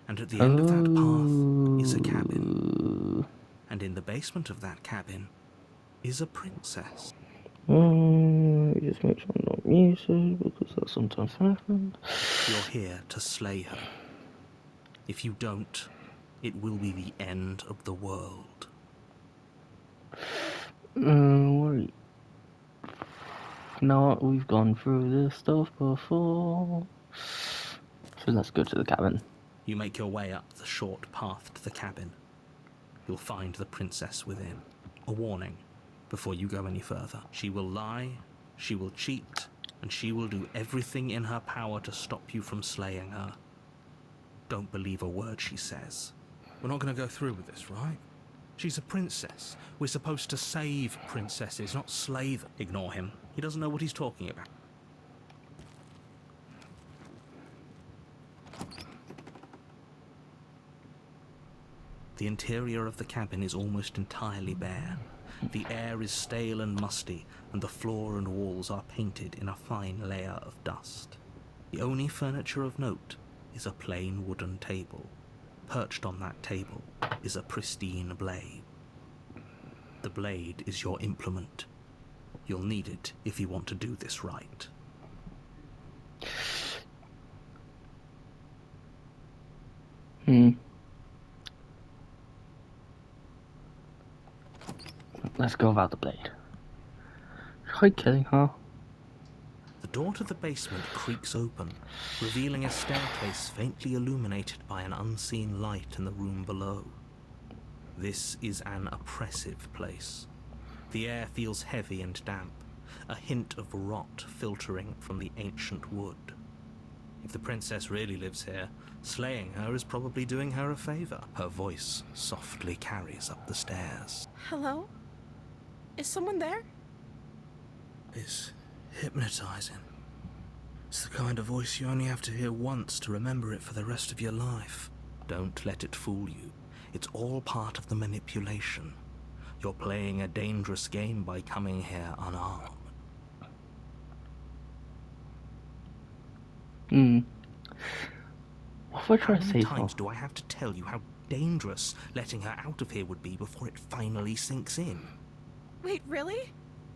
And at the end of that path is a cabin. And in the basement of that cabin is a princess. Just make sure I'm not muted, because that sometimes happens. You're here to slay her. If you don't, it will be the end of the world. No, we've gone through this stuff before. So let's go to the cabin. You make your way up the short path to the cabin. You'll find the princess within. A warning before you go any further. She will lie, she will cheat, and she will do everything in her power to stop you from slaying her. Don't believe a word she says. We're not going to go through with this, right? She's a princess. We're supposed to save princesses, not slay them. Ignore him. He doesn't know what he's talking about. The interior of the cabin is almost entirely bare. The air is stale and musty, and the floor and walls are painted in a fine layer of dust. The only furniture of note is a plain wooden table. Perched on that table is a pristine blade. The blade is your implement. You'll need it if you want to do this right. Let's go without the blade. Try killing her. The door to the basement creaks open, revealing a staircase faintly illuminated by an unseen light in the room below. This is an oppressive place. The air feels heavy and damp, a hint of rot filtering from the ancient wood. If the princess really lives here, slaying her is probably doing her a favor. Her voice softly carries up the stairs. Hello? Is someone there? It's hypnotizing. It's the kind of voice you only have to hear once to remember it for the rest of your life. Don't let it fool you. It's all part of the manipulation. You're playing a dangerous game by coming here unarmed. What if I try to How many save her? times do I have to tell you how dangerous letting her out of here would be before it finally sinks in? Wait, really?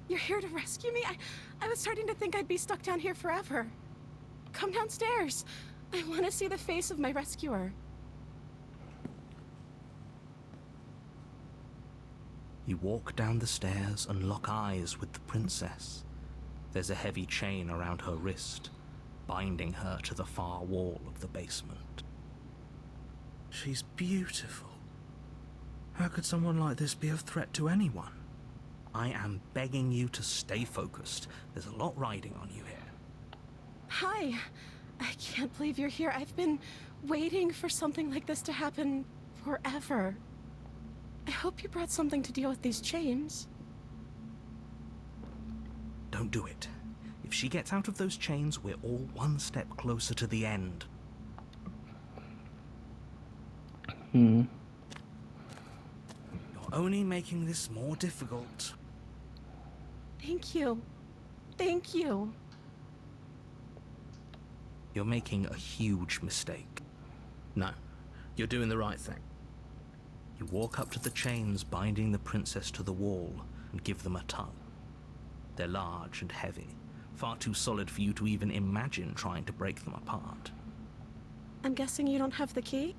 You're here to rescue me? I was starting to think I'd be stuck down here forever. Come downstairs. I want to see the face of my rescuer. You walk down the stairs and lock eyes with the princess. There's a heavy chain around her wrist, binding her to the far wall of the basement. She's beautiful. How could someone like this be a threat to anyone? I am begging you to stay focused. There's a lot riding on you here. Hi. I can't believe you're here. I've been waiting for something like this to happen forever. I hope you brought something to deal with these chains. Don't do it. If she gets out of those chains, we're all one step closer to the end. You're only making this more difficult. Thank you. Thank you. You're making a huge mistake. No, you're doing the right thing. You walk up to the chains binding the princess to the wall and give them a tug. They're large and heavy, far too solid for you to even imagine trying to break them apart. I'm guessing you don't have the key?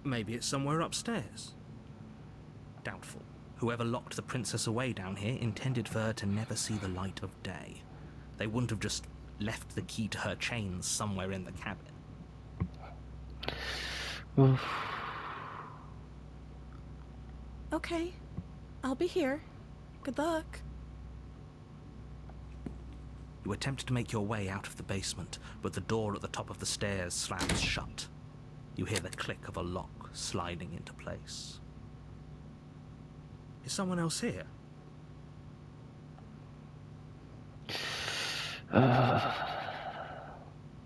Maybe it's somewhere upstairs. Doubtful. Whoever locked the princess away down here intended for her to never see the light of day. They wouldn't have just left the key to her chains somewhere in the cabin. Okay. I'll be here. Good luck. You attempt to make your way out of the basement, but the door at the top of the stairs slams shut. You hear the click of a lock sliding into place. Is someone else here?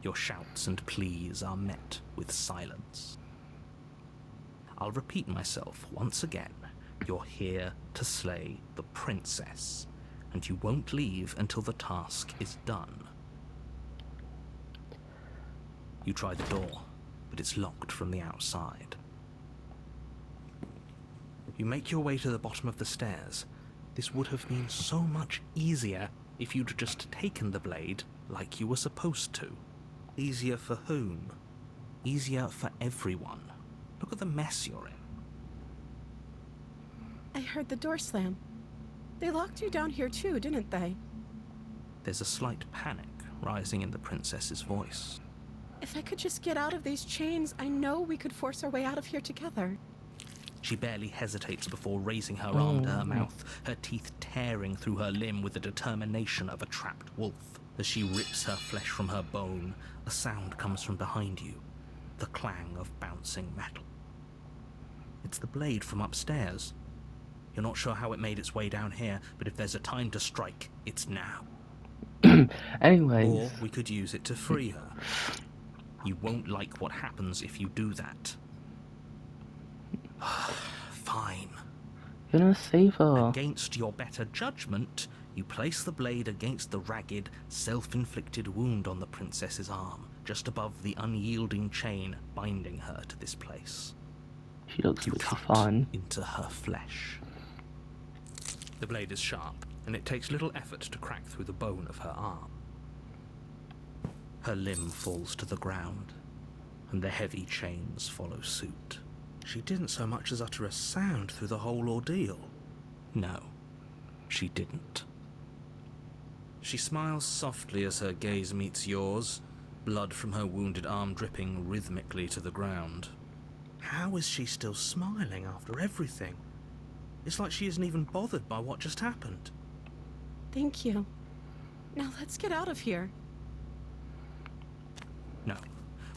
Your shouts and pleas are met with silence. I'll repeat myself once again. You're here to slay the princess, and you won't leave until the task is done. You try the door. but it's locked from the outside. You make your way to the bottom of the stairs. This would have been so much easier if you'd just taken the blade like you were supposed to. Easier for whom? Easier for everyone. Look at the mess you're in. I heard the door slam. They locked you down here too, didn't they? There's a slight panic rising in the princess's voice. If I could just get out of these chains, I know we could force our way out of here together. She barely hesitates before raising her arm to her mouth, her teeth tearing through her limb with the determination of a trapped wolf. As she rips her flesh from her bone, a sound comes from behind you, the clang of bouncing metal. It's the blade from upstairs. You're not sure how it made its way down here, but if there's a time to strike, it's now. Anyways. Or we could use it to free her. You won't like what happens if you do that. Fine. Gonna save her. Against your better judgment, you place the blade against the ragged, self-inflicted wound on the princess's arm, just above the unyielding chain binding her to this place. She looks You pretty cut fun. into her flesh. The blade is sharp, and it takes little effort to crack through the bone of her arm. Her limb falls to the ground, and the heavy chains follow suit. She didn't so much as utter a sound through the whole ordeal. No, she didn't. She smiles softly as her gaze meets yours, blood from her wounded arm dripping rhythmically to the ground. How is she still smiling after everything? It's like she isn't even bothered by what just happened. Thank you. Now let's get out of here. No,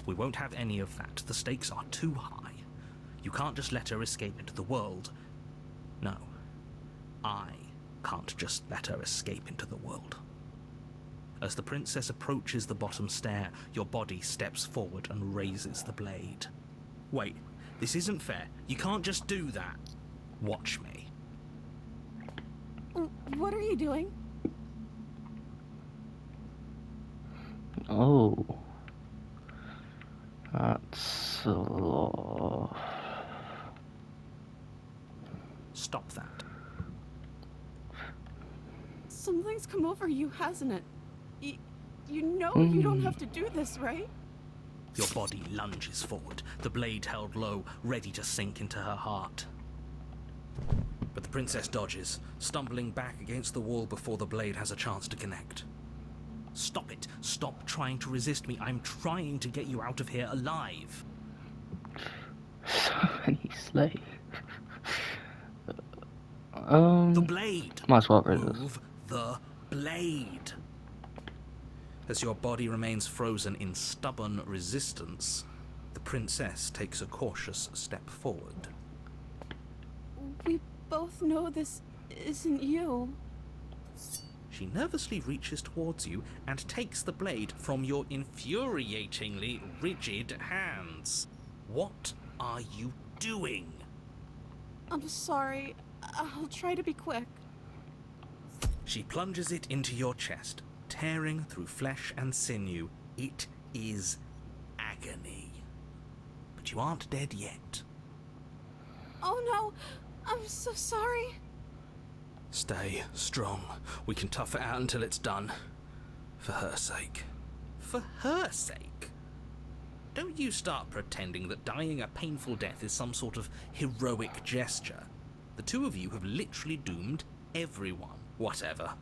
we won't have any of that. The stakes are too high. You can't just let her escape into the world. No, I can't just let her escape into the world. As the princess approaches the bottom stair, your body steps forward and raises the blade. Wait, this isn't fair. You can't just do that. Watch me. What are you doing? Oh. That's a lot. Stop that. Something's come over you, hasn't it? You know you don't have to do this, right? Your body lunges forward, the blade held low, ready to sink into her heart. But the princess dodges, stumbling back against the wall before the blade has a chance to connect. Stop it. Stop trying to resist me. I'm trying to get you out of here alive. So many slaves. The The blade. Might as well resist. Move the blade. As your body remains frozen in stubborn resistance, the princess takes a cautious step forward. We both know this isn't you. She nervously reaches towards you and takes the blade from your infuriatingly rigid hands. What are you doing? I'm sorry. I'll try to be quick. She plunges it into your chest, tearing through flesh and sinew. It is agony. But you aren't dead yet. Oh no, I'm so sorry. Stay strong. We can tough it out until it's done. For her sake. For her sake? Don't you start pretending that dying a painful death is some sort of heroic gesture. The two of you have literally doomed everyone. Whatever.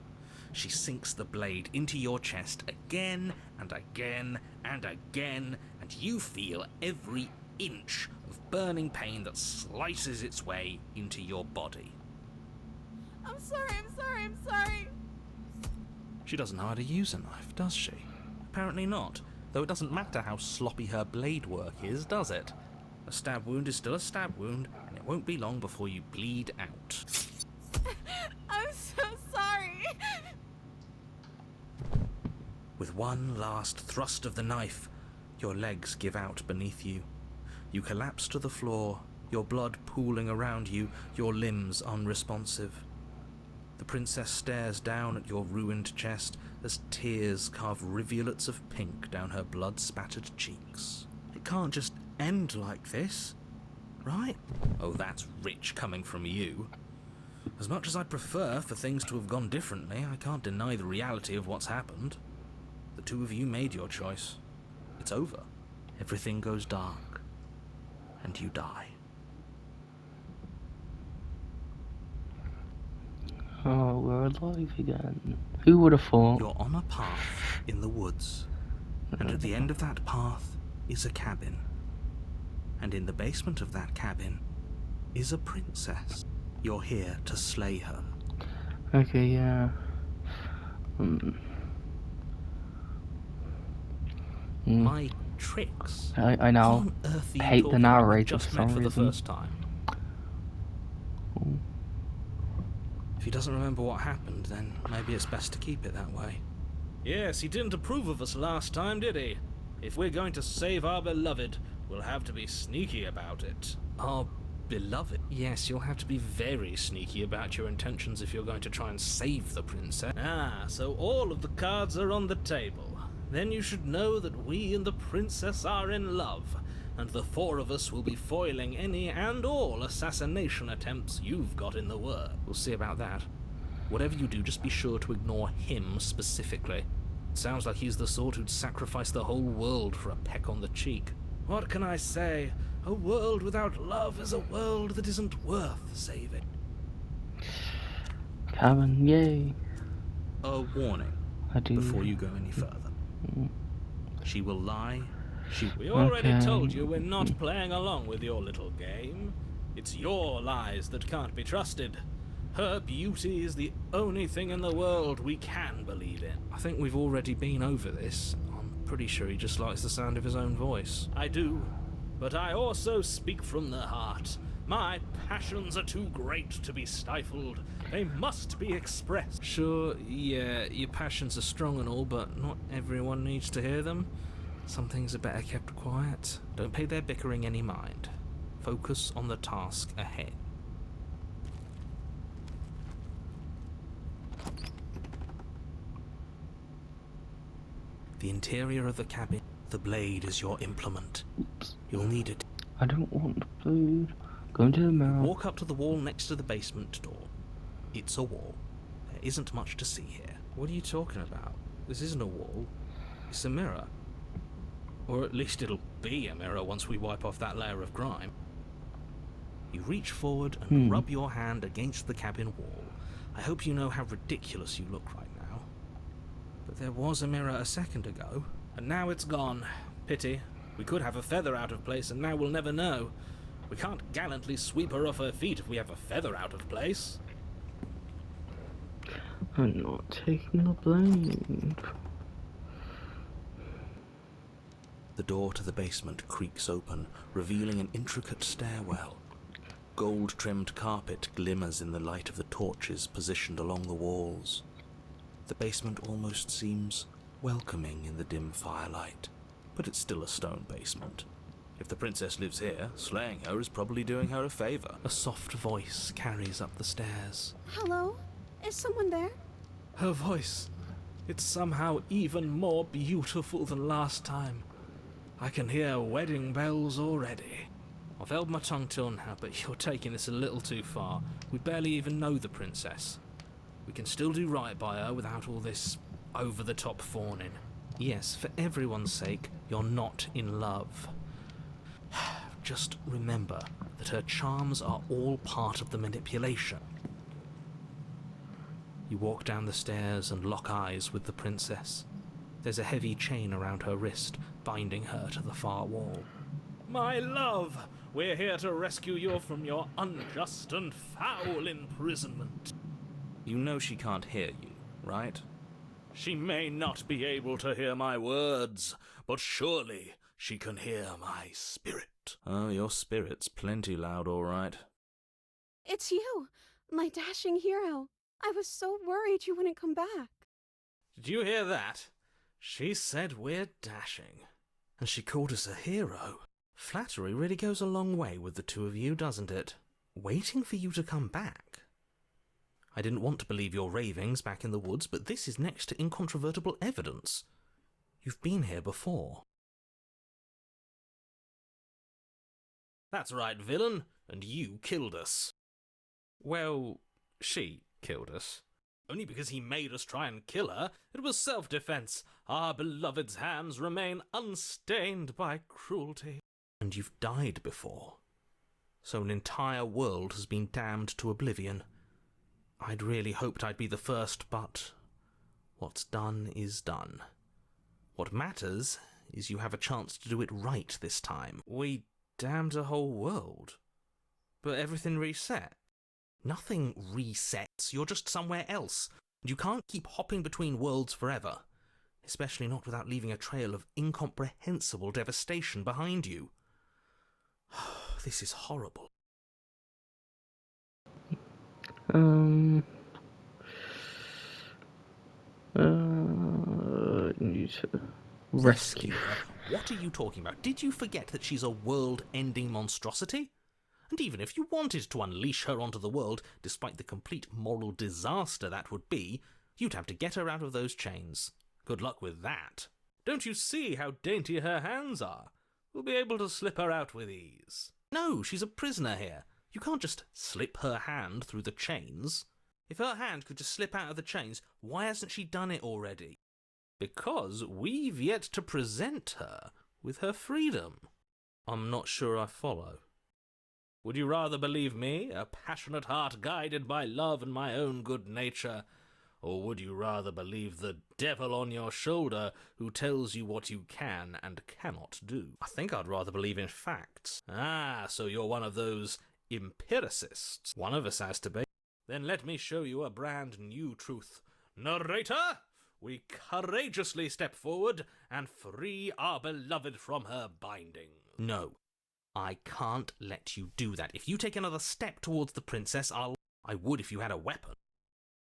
She sinks the blade into your chest again and again and again, and you feel every inch of burning pain that slices its way into your body. I'm sorry. She doesn't know how to use a knife, does she? Apparently not, though it doesn't matter how sloppy her blade work is, does it? A stab wound is still a stab wound, and it won't be long before you bleed out. I'm so sorry. With one last thrust of the knife, your legs give out beneath you. You collapse to the floor, your blood pooling around you, your limbs unresponsive. The princess stares down at your ruined chest as tears carve rivulets of pink down her blood-spattered cheeks. It can't just end like this, right? Oh, that's rich coming from you. As much as I'd prefer for things to have gone differently, I can't deny the reality of what's happened. The two of you made your choice. It's over. Everything goes dark, and you die. Oh, we're alive again. Who would have thought? You're on a path in the woods, and at the end of that path is a cabin. And in the basement of that cabin is a princess. You're here to slay her. Okay, yeah. My tricks? I now What on earth are you hate the talking about? We narrator just for met some for the reason. first time. If he doesn't remember what happened, then maybe it's best to keep it that way. Yes, he didn't approve of us last time, did he? If we're going to save our beloved, we'll have to be sneaky about it. Our beloved? Yes, you'll have to be very sneaky about your intentions if you're going to try and save the princess. Ah, so all of the cards are on the table. Then you should know that we and the princess are in love, and the four of us will be foiling any and all assassination attempts you've got in the works. We'll see about that. Whatever you do, just be sure to ignore him specifically. It sounds like he's the sort who'd sacrifice the whole world for a peck on the cheek. What can I say? A world without love is a world that isn't worth saving. Cabin, yay. A warning I do. before you go any further. She will lie. We already already told told you we're not playing along with your little game. It's your lies that can't be trusted. Her beauty is the only thing in the world we can believe in. I think we've already been over this. I'm pretty sure he just likes the sound of his own voice. I do, but I also speak from the heart. My passions are too great to be stifled. They must be expressed. Sure, yeah, your passions are strong and all, but not everyone needs to hear them. Some things are better kept quiet. Don't pay their bickering any mind. Focus on the task ahead. The interior of the cabin. The blade is your implement. You'll need it. I don't want the food. Go into the mirror. Walk up to the wall next to the basement door. It's a wall. There isn't much to see here. What are you talking about? This isn't a wall. It's a mirror. Or at least it'll be a mirror once we wipe off that layer of grime. You reach forward and rub your hand against the cabin wall. I hope you know how ridiculous you look right now. But there was a mirror a second ago, and now it's gone. Pity. We could have a feather out of place, and now we'll never know. We can't gallantly sweep her off her feet if we have a feather out of place. I'm not taking the blame. The door to the basement creaks open, revealing an intricate stairwell. Gold-trimmed carpet glimmers in the light of the torches positioned along the walls. The basement almost seems welcoming in the dim firelight, but it's still a stone basement. If the princess lives here, slaying her is probably doing her a favor. A soft voice carries up the stairs. Hello? Is someone there? Her voice. It's somehow even more beautiful than last time. I can hear wedding bells already. I've held my tongue till now, but you're taking this a little too far. We barely even know the princess. We can still do right by her without all this over-the-top fawning. Yes, for everyone's sake, you're not in love. Just remember that her charms are all part of the manipulation. You walk down the stairs and lock eyes with the princess. There's a heavy chain around her wrist, binding her to the far wall. My love, we're here to rescue you from your unjust and foul imprisonment. You know she can't hear you, right? She may not be able to hear my words, but surely she can hear my spirit. Oh, your spirit's plenty loud, all right. It's you, my dashing hero. I was so worried you wouldn't come back. Did you hear that? She said we're dashing. And she called us a hero. Flattery really goes a long way with the two of you, doesn't it? Waiting for you to come back. I didn't want to believe your ravings back in the woods, but this is next to incontrovertible evidence. You've been here before. That's right, villain, and you killed us. Well, she killed us. Only because he made us try and kill her. It was self-defense. Our beloved's hands remain unstained by cruelty. And you've died before. So an entire world has been damned to oblivion. I'd really hoped I'd be the first, but what's done is done. What matters is you have a chance to do it right this time. We damned a whole world. But everything reset. Nothing resets, you're just somewhere else. And you can't keep hopping between worlds forever. Especially not without leaving a trail of incomprehensible devastation behind you. This is horrible. Need to Rescue rescue. her? What are you talking about? Did you forget that she's a world-ending monstrosity? And even if you wanted to unleash her onto the world, despite the complete moral disaster that would be, you'd have to get her out of those chains. Good luck with that. Don't you see how dainty her hands are? We'll be able to slip her out with ease. No, she's a prisoner here. You can't just slip her hand through the chains. If her hand could just slip out of the chains, why hasn't she done it already? Because we've yet to present her with her freedom. I'm not sure I follow. Would you rather believe me, a passionate heart guided by love and my own good nature, or would you rather believe the devil on your shoulder who tells you what you can and cannot do? I think I'd rather believe in facts. Ah, so you're one of those empiricists. One of us has to be. Then let me show you a brand new truth. Narrator, we courageously step forward and free our beloved from her binding. No. I can't let you do that. If you take another step towards the princess, I would if you had a weapon.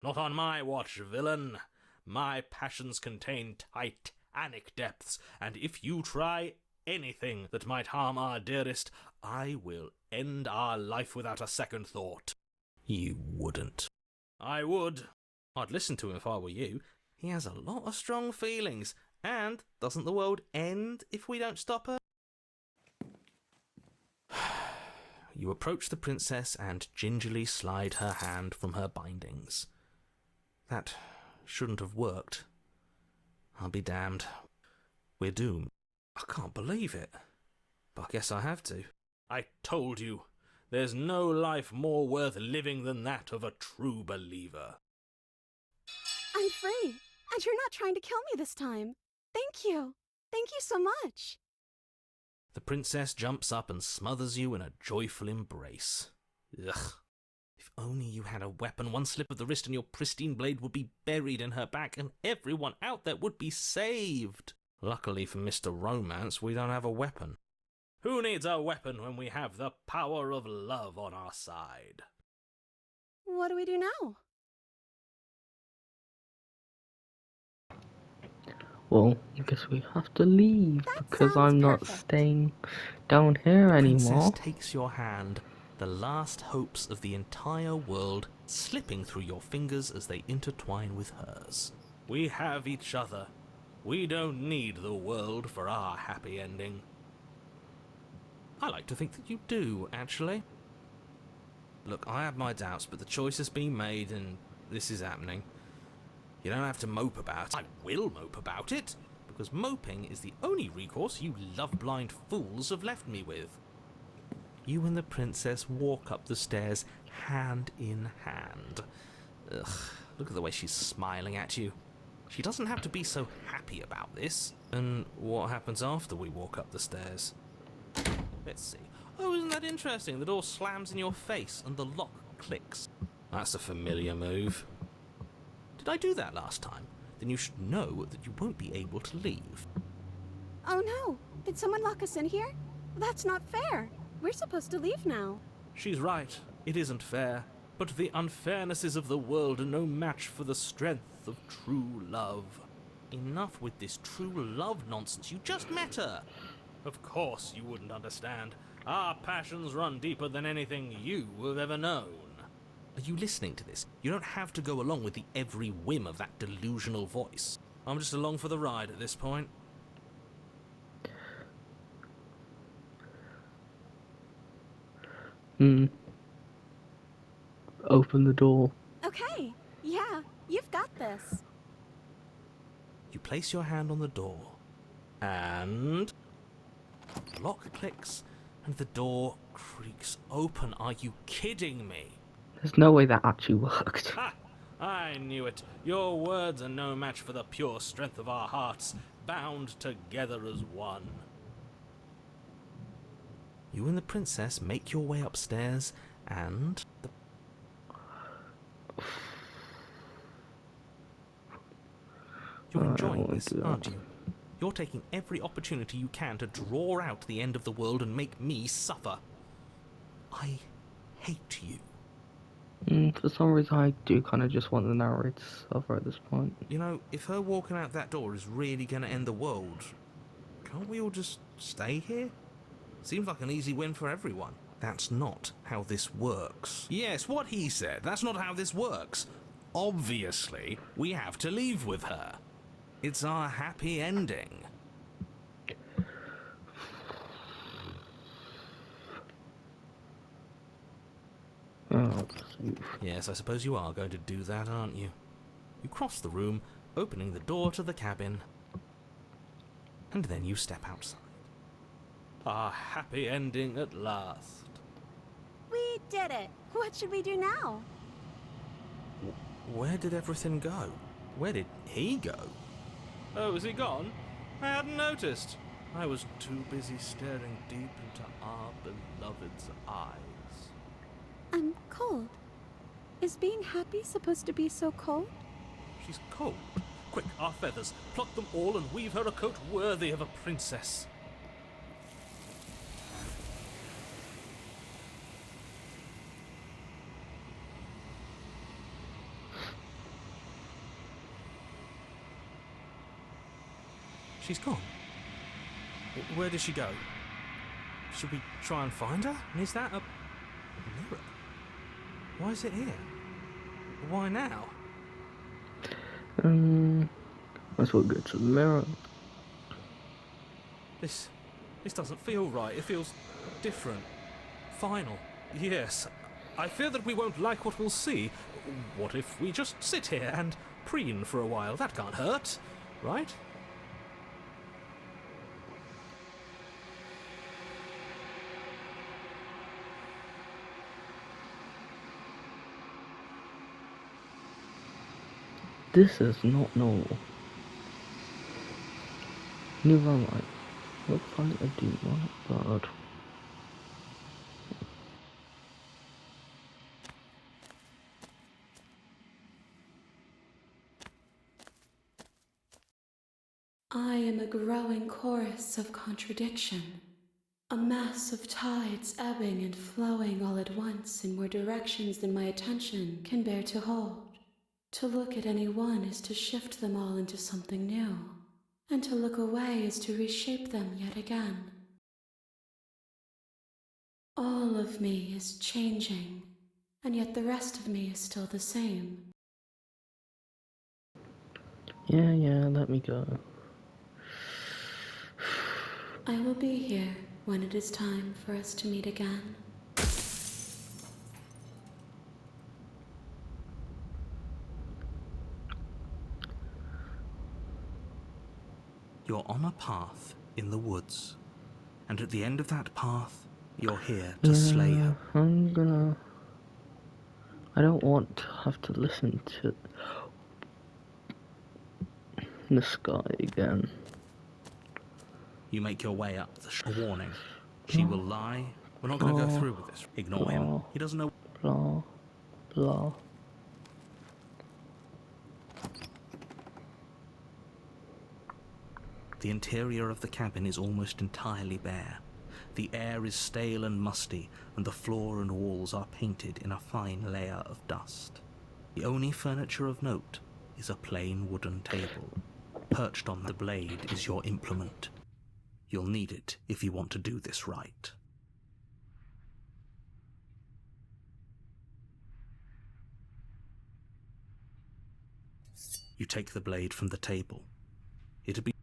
Not on my watch, villain. My passions contain titanic depths, and if you try anything that might harm our dearest, I will end our life without a second thought. You wouldn't. I would. I'd listen to him if I were you. He has a lot of strong feelings, and doesn't the world end if we don't stop her? You approach the princess and gingerly slide her hand from her bindings. That shouldn't have worked. I'll be damned. We're doomed. I can't believe it. But I guess I have to. I told you, there's no life more worth living than that of a true believer. I'm free, and you're not trying to kill me this time. Thank you. Thank you so much. The princess jumps up and smothers you in a joyful embrace. Ugh. If only you had a weapon, one slip of the wrist and your pristine blade would be buried in her back and everyone out there would be saved. Luckily for Mr. Romance, we don't have a weapon. Who needs a weapon when we have the power of love on our side? What do we do now? Well, I guess we have to leave That because sounds I'm not perfect. staying down here The anymore. princess takes your hand, the last hopes of the entire world slipping through your fingers as they intertwine with hers. We have each other. We don't need the world for our happy ending. I like to think that you do, actually. Look, I have my doubts, but the choice has been made and this is happening. You don't have to mope about it. I will mope about it, because moping is the only recourse you love-blind fools have left me with. You and the princess walk up the stairs hand in hand. Ugh, look at the way she's smiling at you. She doesn't have to be so happy about this. And what happens after we walk up the stairs? Let's see. Oh, isn't that interesting? The door slams in your face and the lock clicks. That's a familiar move. Did I do that last time? Then you should know that you won't be able to leave. Oh no! Did someone lock us in here? That's not fair. We're supposed to leave now. She's right. It isn't fair. But the unfairnesses of the world are no match for the strength of true love. Enough with this true love nonsense. You just met her. Of course you wouldn't understand. Our passions run deeper than anything you have ever known. Are you listening to this? You don't have to go along with the every whim of that delusional voice. I'm just along for the ride at this point. Open the door. Okay, yeah, you've got this. You place your hand on the door, and the lock clicks, and the door creaks open. Are you kidding me? There's no way that actually worked. Ha! I knew it. Your words are no match for the pure strength of our hearts, bound together as one. You and the princess make your way upstairs, and you're enjoying this, aren't you? You're taking every opportunity you can to draw out the end of the world and make me suffer. I hate you. For some reason, I do kind of just want the narrator to suffer at this point. You know, if her walking out that door is really going to end the world, can't we all just stay here? Seems like an easy win for everyone. That's not how this works. Yes, what he said. That's not how this works. Obviously, we have to leave with her. It's our happy ending. Oh, Yes, I suppose you are going to do that, aren't you? You cross the room, opening the door to the cabin, and then you step outside. Our happy ending at last. We did it. What should we do now? Where did everything go? Where did he go? Oh, is he gone? I hadn't noticed. I was too busy staring deep into our beloved's eyes. I'm cold. Is being happy supposed to be so cold? She's cold. Quick, our feathers. Pluck them all and weave her a coat worthy of a princess. She's gone. Where did she go? Should we try and find her? And is that a mirror? Why is it here? Why now? Let's go to the mirror. This doesn't feel right. It feels different. Final. Yes. I fear that we won't like what we'll see. What if we just sit here and preen for a while? That can't hurt, right? This is not normal. Neither am I. Looks like I do want it, I am a growing chorus of contradiction. A mass of tides ebbing and flowing all at once in more directions than my attention can bear to hold. To look at any one is to shift them all into something new, and to look away is to reshape them yet again. All of me is changing, and yet the rest of me is still the same. Yeah, let me go. I will be here when it is time for us to meet again. You're on a path in the woods, and at the end of that path, you're here to slay her. I don't want to have to listen to this guy again. You make your way up a warning. She will lie. We're not going to go through with this. Ignore him. He doesn't know. Blah, blah. The interior of the cabin is almost entirely bare. The air is stale and musty, and the floor and walls are painted in a fine layer of dust. The only furniture of note is a plain wooden table. Perched on the blade is your implement. You'll need it if you want to do this right. You take the blade from the table. It'd be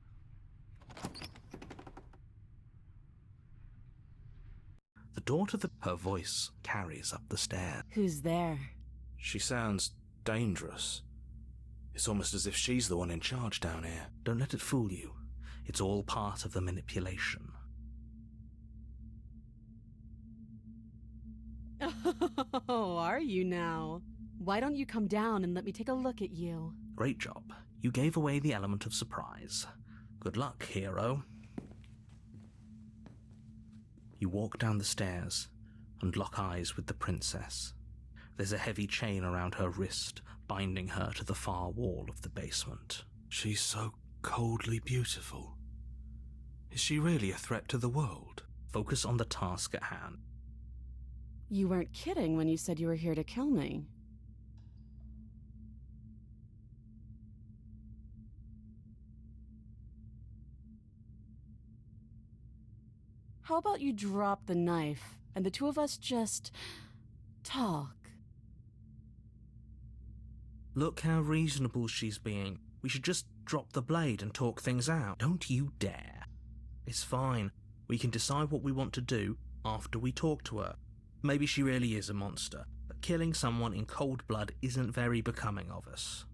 the door to her voice carries up the stairs. Who's there? She sounds dangerous. It's almost as if she's the one in charge down here. Don't let it fool you. It's all part of the manipulation. Oh, are you now? Why don't you come down and let me take a look at you? Great job. You gave away the element of surprise. Good luck, hero. You walk down the stairs and lock eyes with the princess. There's a heavy chain around her wrist, binding her to the far wall of the basement. She's so coldly beautiful. Is she really a threat to the world? Focus on the task at hand. You weren't kidding when you said you were here to kill me. How about you drop the knife, and the two of us just talk? Look how reasonable she's being. We should just drop the blade and talk things out. Don't you dare. It's fine. We can decide what we want to do after we talk to her. Maybe she really is a monster, but killing someone in cold blood isn't very becoming of us.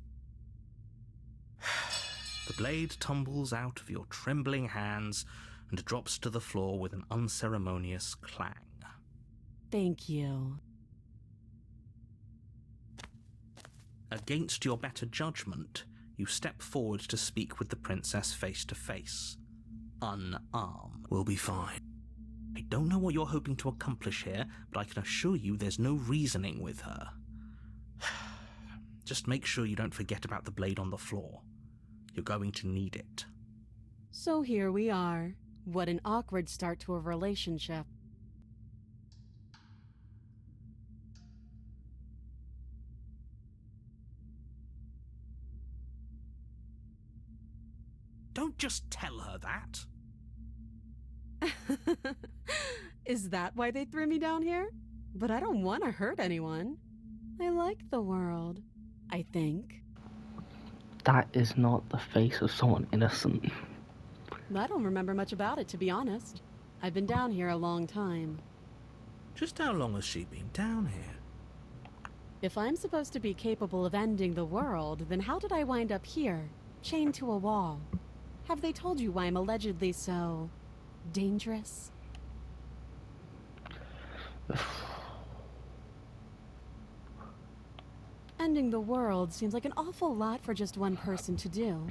The blade tumbles out of your trembling hands and drops to the floor with an unceremonious clang. Thank you. Against your better judgment, you step forward to speak with the princess face to face. Unarmed. We'll be fine. I don't know what you're hoping to accomplish here, but I can assure you there's no reasoning with her. Just make sure you don't forget about the blade on the floor. You're going to need it. So here we are. What an awkward start to a relationship. Don't just tell her that. Is that why they threw me down here? But I don't want to hurt anyone. I like the world, I think. That is not the face of someone innocent. I don't remember much about it, to be honest. I've been down here a long time. Just how long has she been down here? If I'm supposed to be capable of ending the world, then how did I wind up here, chained to a wall? Have they told you why I'm allegedly so dangerous? Ending the world seems like an awful lot for just one person to do.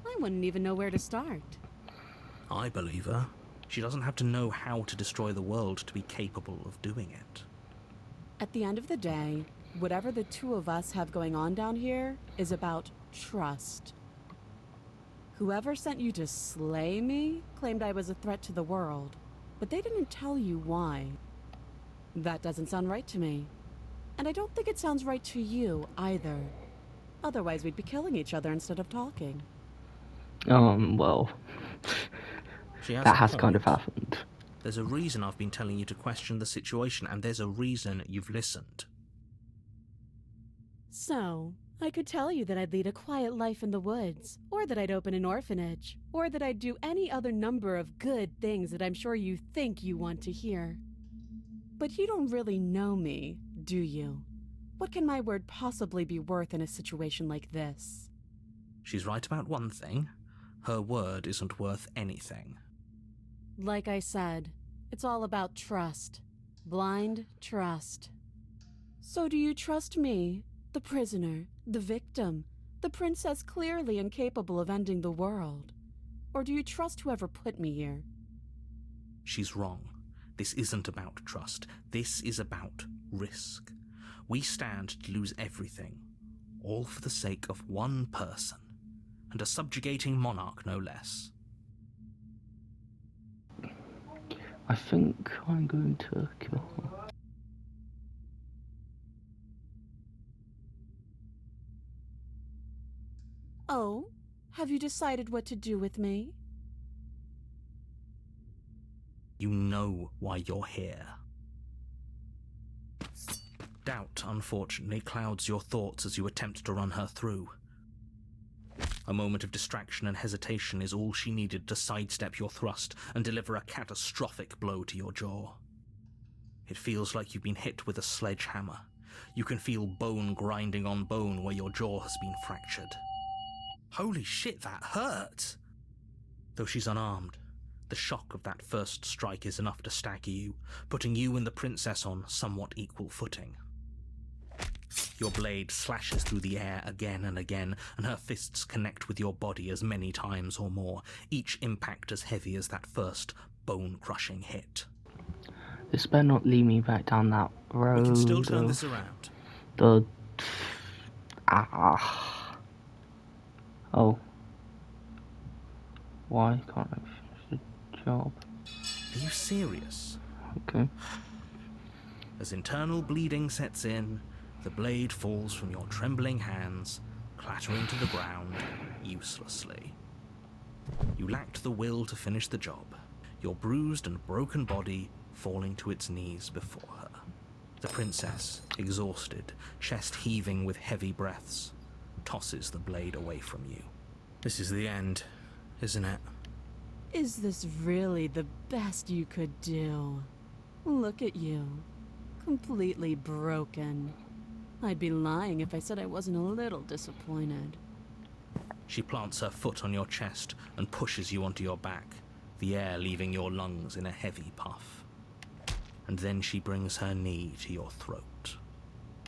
I wouldn't even know where to start. I believe her. She doesn't have to know how to destroy the world to be capable of doing it. At the end of the day, whatever the two of us have going on down here is about trust. Whoever sent you to slay me claimed I was a threat to the world, but they didn't tell you why. That doesn't sound right to me. And I don't think it sounds right to you either. Otherwise we'd be killing each other instead of talking. Well, that has kind of happened. There's a reason I've been telling you to question the situation, and there's a reason you've listened. So, I could tell you that I'd lead a quiet life in the woods, or that I'd open an orphanage, or that I'd do any other number of good things that I'm sure you think you want to hear. But you don't really know me, do you? What can my word possibly be worth in a situation like this? She's right about one thing. Her word isn't worth anything. Like I said, it's all about trust. Blind trust. So do you trust me, the prisoner, the victim, the princess clearly incapable of ending the world? Or do you trust whoever put me here? She's wrong. This isn't about trust. This is about risk. We stand to lose everything, all for the sake of one person, and a subjugating monarch no less. I think I'm going to kill her. Oh? Have you decided what to do with me? You know why you're here. Doubt, unfortunately, clouds your thoughts as you attempt to run her through. A moment of distraction and hesitation is all she needed to sidestep your thrust and deliver a catastrophic blow to your jaw. It feels like you've been hit with a sledgehammer. You can feel bone grinding on bone where your jaw has been fractured. Holy shit, that hurt! Though she's unarmed, the shock of that first strike is enough to stagger you, putting you and the princess on somewhat equal footing. Your blade slashes through the air again and again, and her fists connect with your body as many times or more, each impact as heavy as that first bone-crushing hit. This better not lead me back down that road. We can still turn this around. Oh. Why can't I finish the job? Are you serious? Okay. As internal bleeding sets in, the blade falls from your trembling hands, clattering to the ground uselessly. You lacked the will to finish the job, your bruised and broken body falling to its knees before her. The princess, exhausted, chest heaving with heavy breaths, tosses the blade away from you. This is the end, isn't it? Is this really the best you could do? Look at you. Completely broken. I'd be lying if I said I wasn't a little disappointed. She plants her foot on your chest and pushes you onto your back, the air leaving your lungs in a heavy puff. And then she brings her knee to your throat.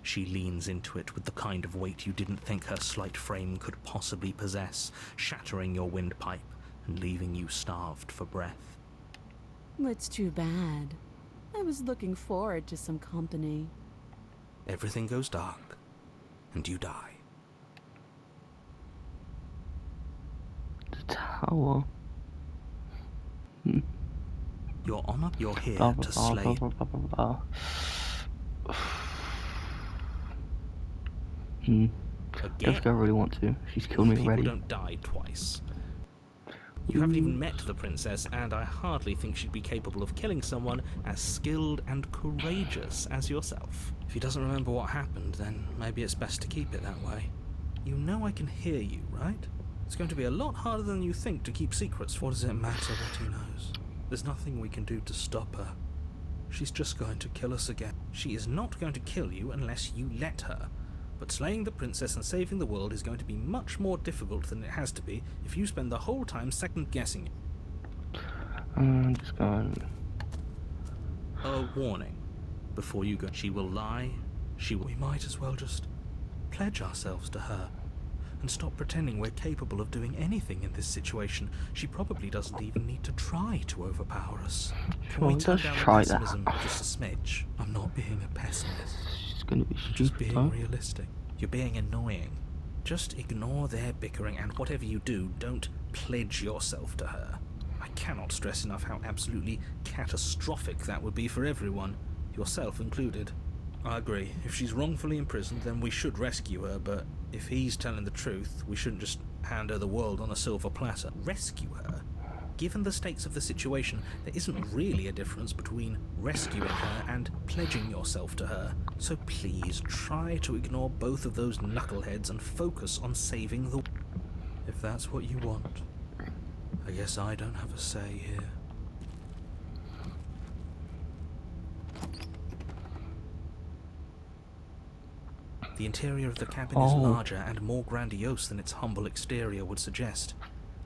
She leans into it with the kind of weight you didn't think her slight frame could possibly possess, shattering your windpipe and leaving you starved for breath. It's too bad. I was looking forward to some company. Everything goes dark, and you die. The tower. You're on up. You're here to slay. Jessica, I really want to. She's killed me already. People don't die twice. You haven't even met the princess, and I hardly think she'd be capable of killing someone as skilled and courageous as yourself. If he doesn't remember what happened, then maybe it's best to keep it that way. You know I can hear you, right? It's going to be a lot harder than you think to keep secrets. What does it matter what he knows? There's nothing we can do to stop her. She's just going to kill us again. She is not going to kill you unless you let her. But slaying the princess and saving the world is going to be much more difficult than it has to be if you spend the whole time second-guessing it. I'm just going... A warning. Before you go, she will lie. We might as well just pledge ourselves to her and stop pretending we're capable of doing anything in this situation. She probably doesn't even need to try to overpower us. Can we turn down the pessimism just a smidge? I'm not being a pessimist. Gonna be I'm just being realistic. You're being annoying. Just ignore their bickering, and whatever you do, don't pledge yourself to her. I cannot stress enough how absolutely catastrophic that would be for everyone, yourself included. I agree. If she's wrongfully imprisoned, then we should rescue her, but if he's telling the truth, we shouldn't just hand her the world on a silver platter. Rescue her? Given the stakes of the situation, there isn't really a difference between rescuing her and pledging yourself to her. So please try to ignore both of those knuckleheads and focus on saving the... If that's what you want, I guess I don't have a say here. The interior of the cabin is larger and more grandiose than its humble exterior would suggest.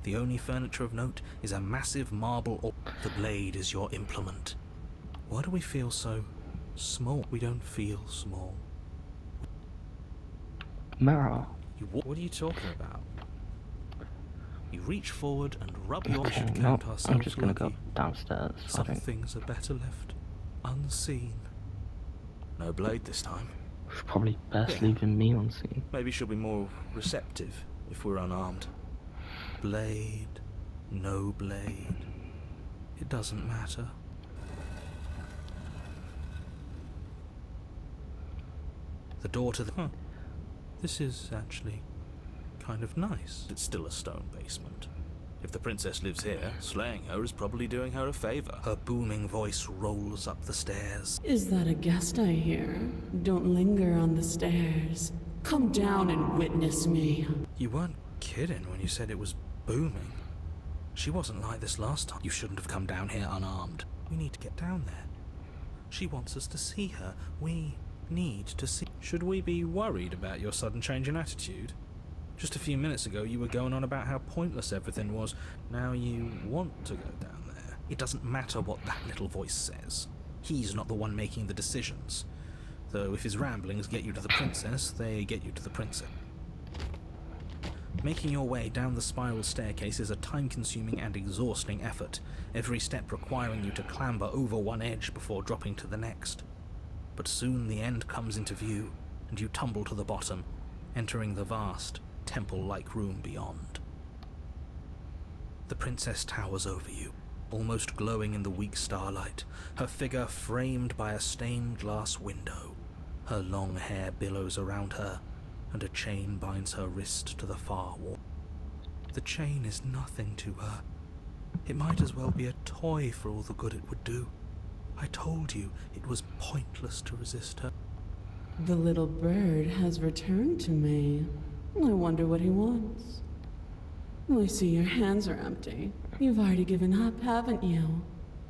The only furniture of note is a massive marble The blade is your implement. Why do we feel so small? We don't feel small. Mirror. What are you talking about? You reach forward and rub your... Okay, should no, count ourselves I'm just gonna lucky. go downstairs. Some things are better left unseen. No blade this time. It's probably best leaving me unseen. Maybe she'll be more receptive if we're unarmed. Blade, no blade. It doesn't matter. The door to the... This is actually kind of nice. It's still a stone basement. If the princess lives here, slaying her is probably doing her a favor. Her booming voice rolls up the stairs. Is that a guest I hear? Don't linger on the stairs. Come down and witness me. You weren't kidding when you said it was booming. She wasn't like this last time. You shouldn't have come down here unarmed. We need to get down there. She wants us to see her. We need to see. Should we be worried about your sudden change in attitude? Just a few minutes ago you were going on about how pointless everything was. Now you want to go down there. It doesn't matter what that little voice says. He's not the one making the decisions. Though if his ramblings get you to the princess, they get you to the princess. Making your way down the spiral staircase is a time-consuming and exhausting effort, every step requiring you to clamber over one edge before dropping to the next. But soon the end comes into view, and you tumble to the bottom, entering the vast, temple-like room beyond. The princess towers over you, almost glowing in the weak starlight, her figure framed by a stained glass window. Her long hair billows around her, and a chain binds her wrist to the far wall. The chain is nothing to her. It might as well be a toy for all the good it would do. I told you it was pointless to resist her. The little bird has returned to me. I wonder what he wants. I see your hands are empty. You've already given up, haven't you?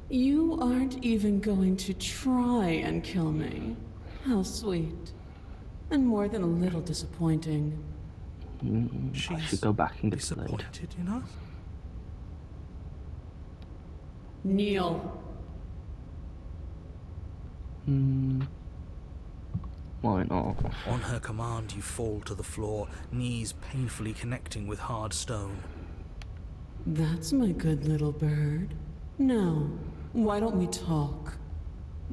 You aren't even going to try and kill me. How sweet. And more than a little disappointing. I should go back and get disappointed in us? Kneel. Why not? On her command, you fall to the floor, knees painfully connecting with hard stone. That's my good little bird. Now, why don't we talk?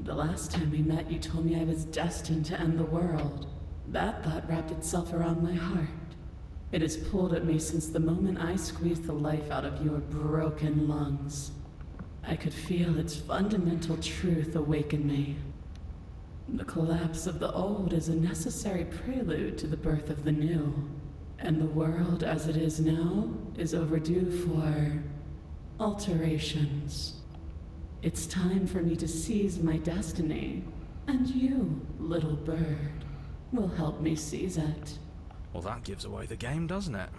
The last time we met, you told me I was destined to end the world. That thought wrapped itself around my heart. It has pulled at me since the moment I squeezed the life out of your broken lungs. I could feel its fundamental truth awaken me. The collapse of the old is a necessary prelude to the birth of the new. And the world as it is now is overdue for alterations. It's time for me to seize my destiny. And you, little bird, will help me seize it. Well, that gives away the game, doesn't it?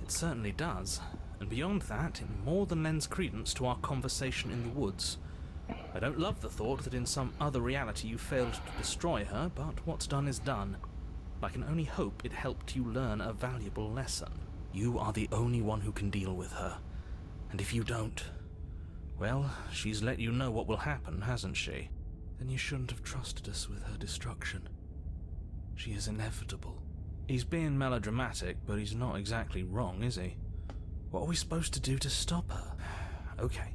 It certainly does. And beyond that, it more than lends credence to our conversation in the woods. I don't love the thought that in some other reality you failed to destroy her, but what's done is done. I can only hope it helped you learn a valuable lesson. You are the only one who can deal with her. And if you don't, well, she's let you know what will happen, hasn't she? Then you shouldn't have trusted us with her destruction. She is inevitable. He's being melodramatic, but he's not exactly wrong, is he? What are we supposed to do to stop her? Okay.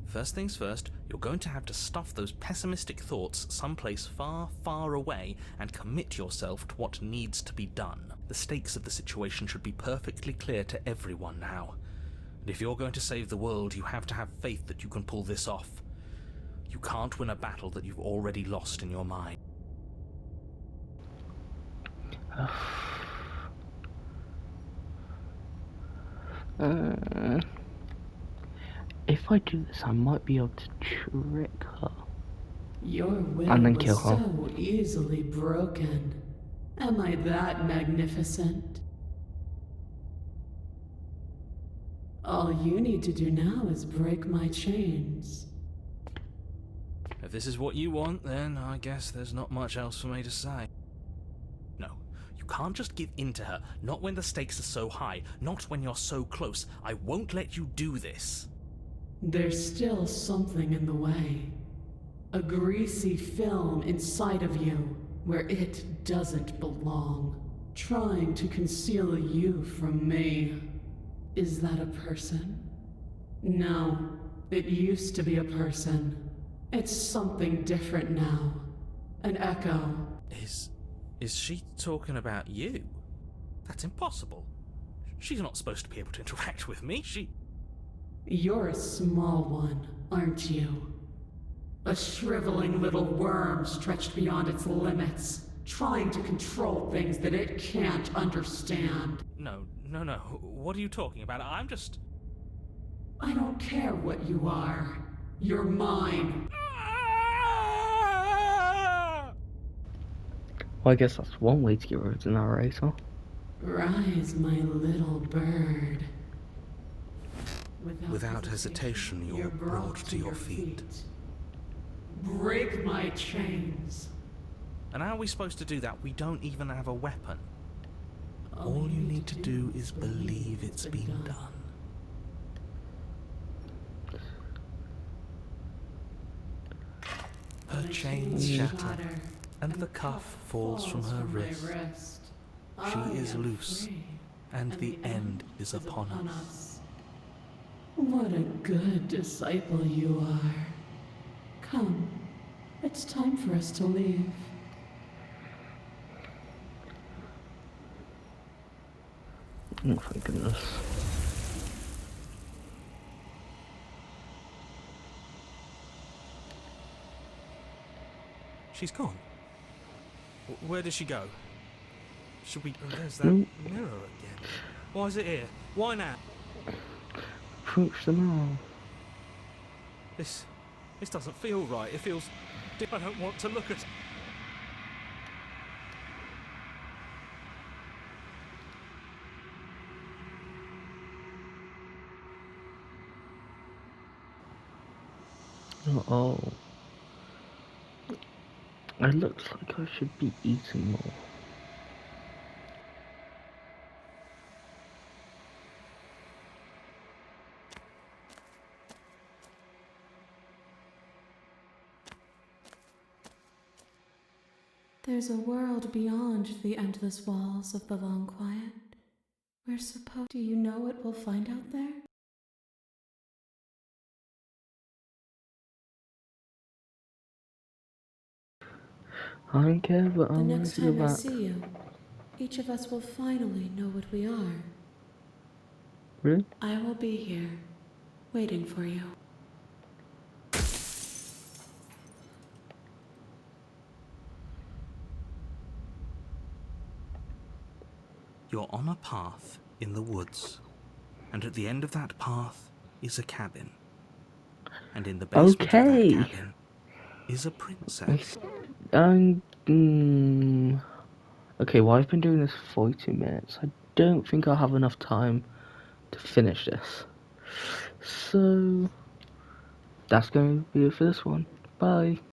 First things first, you're going to have to stuff those pessimistic thoughts someplace far, far away and commit yourself to what needs to be done. The stakes of the situation should be perfectly clear to everyone now. And if you're going to save the world, you have to have faith that you can pull this off. You can't win a battle that you've already lost in your mind. If I do this, I might be able to trick her. Your will And then was kill her. so easily broken. Am I that magnificent? All you need to do now is break my chains. If this is what you want, then I guess there's not much else for me to say. No, you can't just give in to her, not when the stakes are so high, not when you're so close. I won't let you do this. There's still something in the way. A greasy film inside of you where it doesn't belong, trying to conceal you from me. Is that a person? No, it used to be a person. It's something different now. An echo. Is she talking about you? That's impossible. She's not supposed to be able to interact with me. You're a small one, aren't you? A shriveling little worm stretched beyond its limits, trying to control things that it can't understand. No. What are you talking about? I'm just... I don't care what you are. You're mine. Well, I guess that's one way to get rid of the narrator. Rise, my little bird. Without hesitation, you're brought to your feet. Break my chains. And how are we supposed to do that? We don't even have a weapon. All you need to do is believe it's been done. Her chains shatter, and the cuff falls from her wrist. She is loose, and the end is upon us. What a good disciple you are. Come, it's time for us to leave. Oh, thank goodness. She's gone. Where did she go? Should we... Oh, there's that No. mirror again. Why is it here? Why now? Approach them all. This doesn't feel right. It feels... I don't want to look at... Oh. It looks like I should be eating more. There's a world beyond the endless walls of the long quiet. We're supposed... Do you know what we'll find out there? I don't care, but I The want next to go time I back. see you, each of us will finally know what we are. Really? I will be here, waiting for you. You're on a path in the woods, and at the end of that path is a cabin. And in the basement of that Okay. cabin is a princess. Okay, well, I've been doing this for 42 minutes. I don't think I'll have enough time to finish this. So, that's going to be it for this one. Bye.